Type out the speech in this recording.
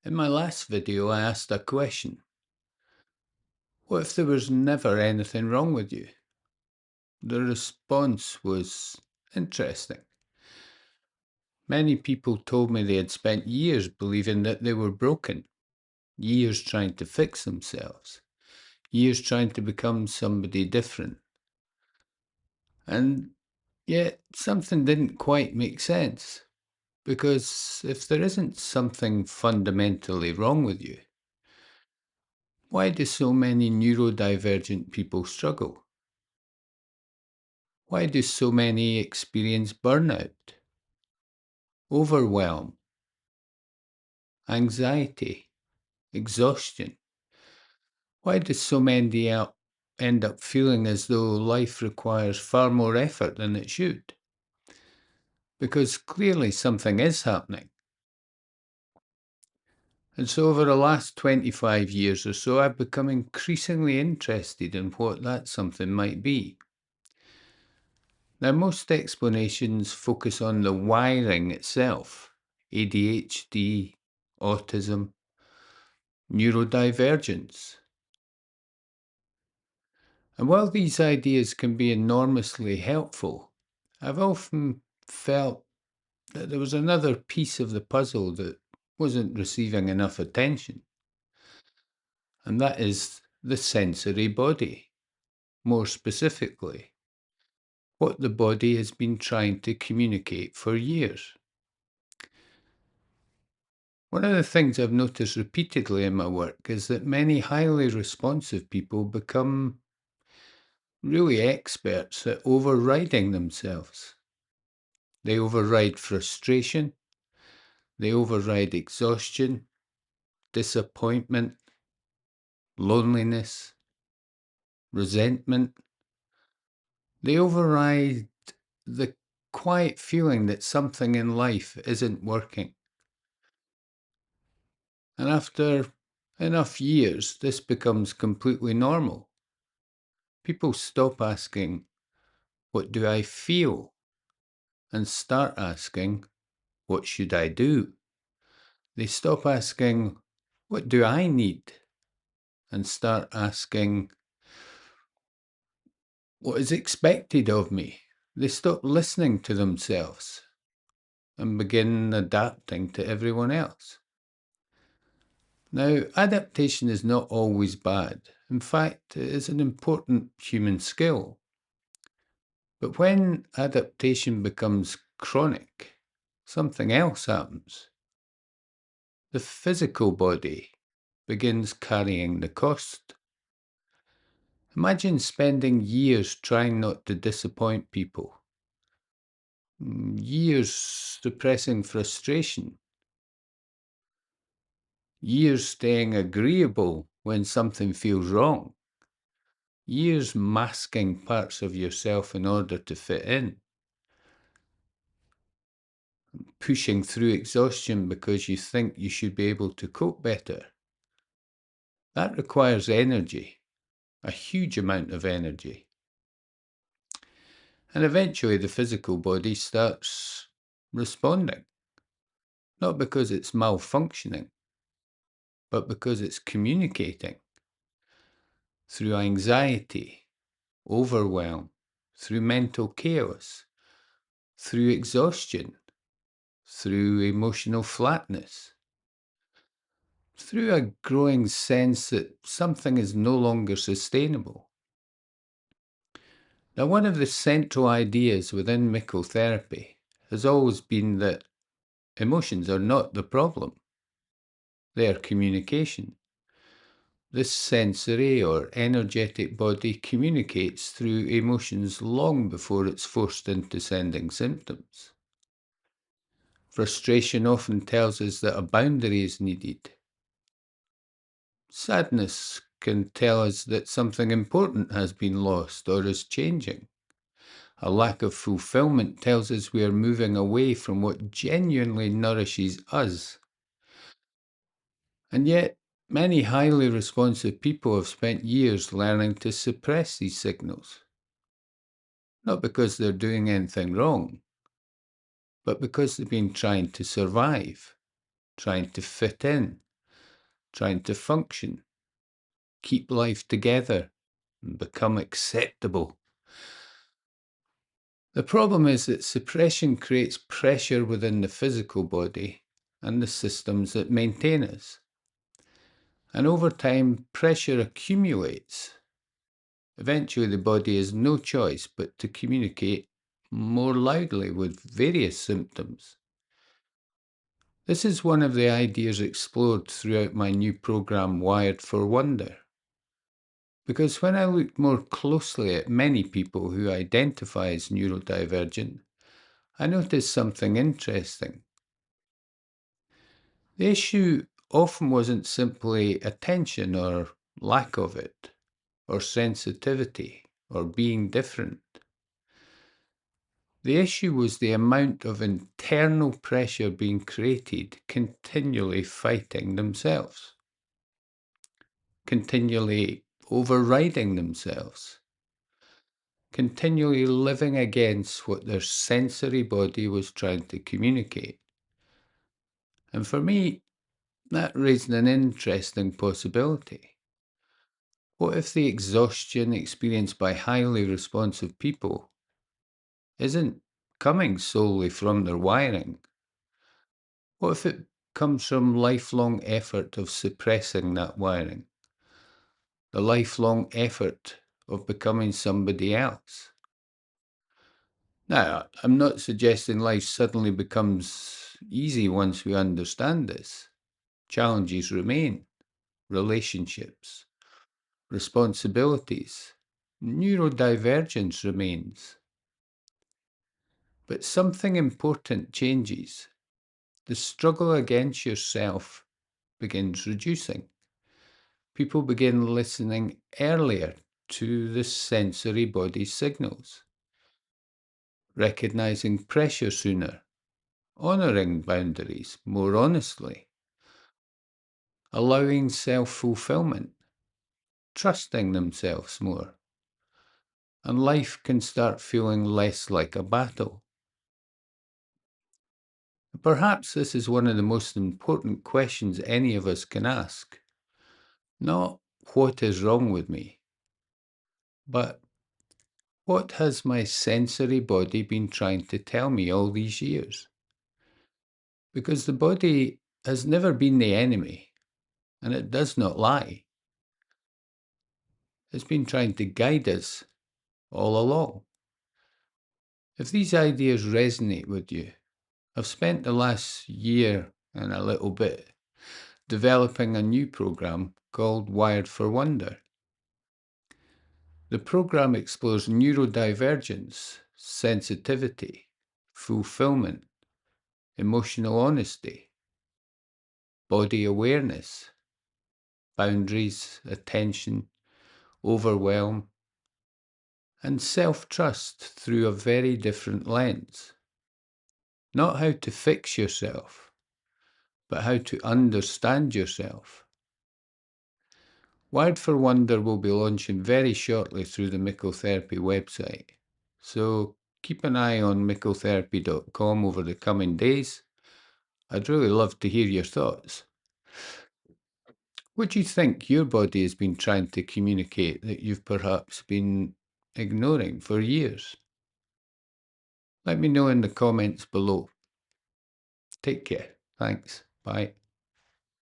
In my last video, I asked a question. What if there was never anything wrong with you? The response was interesting. Many people told me they had spent years believing that they were broken, years trying to fix themselves, years trying to become somebody different. And yet something didn't quite make sense. Because if there isn't something fundamentally wrong with you, why do so many neurodivergent people struggle? Why do so many experience burnout, overwhelm, anxiety, exhaustion? Why do so many end up feeling as though life requires far more effort than it should? Because clearly something is happening. And so over the last 25 years or so, I've become increasingly interested in what that something might be. Now, most explanations focus on the wiring itself, ADHD, autism, neurodivergence. And while these ideas can be enormously helpful, I've often felt that there was another piece of the puzzle that wasn't receiving enough attention, and that is the sensory body. More specifically, what the body has been trying to communicate for years. One of the things I've noticed repeatedly in my work is that many highly responsive people become really experts at overriding themselves. They override frustration, they override exhaustion, disappointment, loneliness, resentment. They override the quiet feeling that something in life isn't working. And after enough years, this becomes completely normal. People stop asking, "What do I feel?" and start asking, "What should I do?" They stop asking, "What do I need?" and start asking, "What is expected of me?" They stop listening to themselves and begin adapting to everyone else. Now, adaptation is not always bad. In fact, it is an important human skill. But when adaptation becomes chronic, something else happens. The physical body begins carrying the cost. Imagine spending years trying not to disappoint people, years suppressing frustration, years staying agreeable when something feels wrong, years masking parts of yourself in order to fit in, pushing through exhaustion because you think you should be able to cope better. That requires energy, a huge amount of energy. And eventually the physical body starts responding, not because it's malfunctioning, but because it's communicating through anxiety, overwhelm, through mental chaos, through exhaustion, through emotional flatness, through a growing sense that something is no longer sustainable. Now, one of the central ideas within Mickel therapy has always been that emotions are not the problem. They are communication. This sensory or energetic body communicates through emotions long before it's forced into sending symptoms. Frustration often tells us that a boundary is needed. Sadness can tell us that something important has been lost or is changing. A lack of fulfillment tells us we are moving away from what genuinely nourishes us. And yet, many highly responsive people have spent years learning to suppress these signals. Not because they're doing anything wrong, but because they've been trying to survive, trying to fit in, trying to function, keep life together, and become acceptable. The problem is that suppression creates pressure within the physical body and the systems that maintain us. And over time, pressure accumulates. Eventually, the body has no choice but to communicate more loudly with various symptoms. This is one of the ideas explored throughout my new program, Wired for Wonder. Because when I looked more closely at many people who identify as neurodivergent, I noticed something interesting. The issue often wasn't simply attention or lack of it, or sensitivity, or being different. The issue was the amount of internal pressure being created, continually fighting themselves, continually overriding themselves, continually living against what their sensory body was trying to communicate. And for me, that raised an interesting possibility. What if the exhaustion experienced by highly responsive people isn't coming solely from their wiring? What if it comes from lifelong effort of suppressing that wiring? The lifelong effort of becoming somebody else? Now, I'm not suggesting life suddenly becomes easy once we understand this. Challenges remain, relationships, responsibilities, neurodivergence remains. But something important changes. The struggle against yourself begins reducing. People begin listening earlier to the sensory body signals, recognizing pressure sooner, honoring boundaries more honestly, allowing self-fulfillment, trusting themselves more, and life can start feeling less like a battle. Perhaps this is one of the most important questions any of us can ask. Not what is wrong with me, but what has my sensory body been trying to tell me all these years? Because the body has never been the enemy, and it does not lie. It's been trying to guide us all along. If these ideas resonate with you, I've spent the last year and a little bit developing a new program called Wired for Wonder. The program explores neurodivergence, sensitivity, fulfillment, emotional honesty, body awareness, boundaries, attention, overwhelm, and self-trust through a very different lens. Not how to fix yourself, but how to understand yourself. Wired for Wonder will be launching very shortly through the Mickel Therapy website, so keep an eye on mickeltherapy.com over the coming days. I'd really love to hear your thoughts. What do you think your body has been trying to communicate that you've perhaps been ignoring for years? Let me know in the comments below. Take care. Thanks. Bye.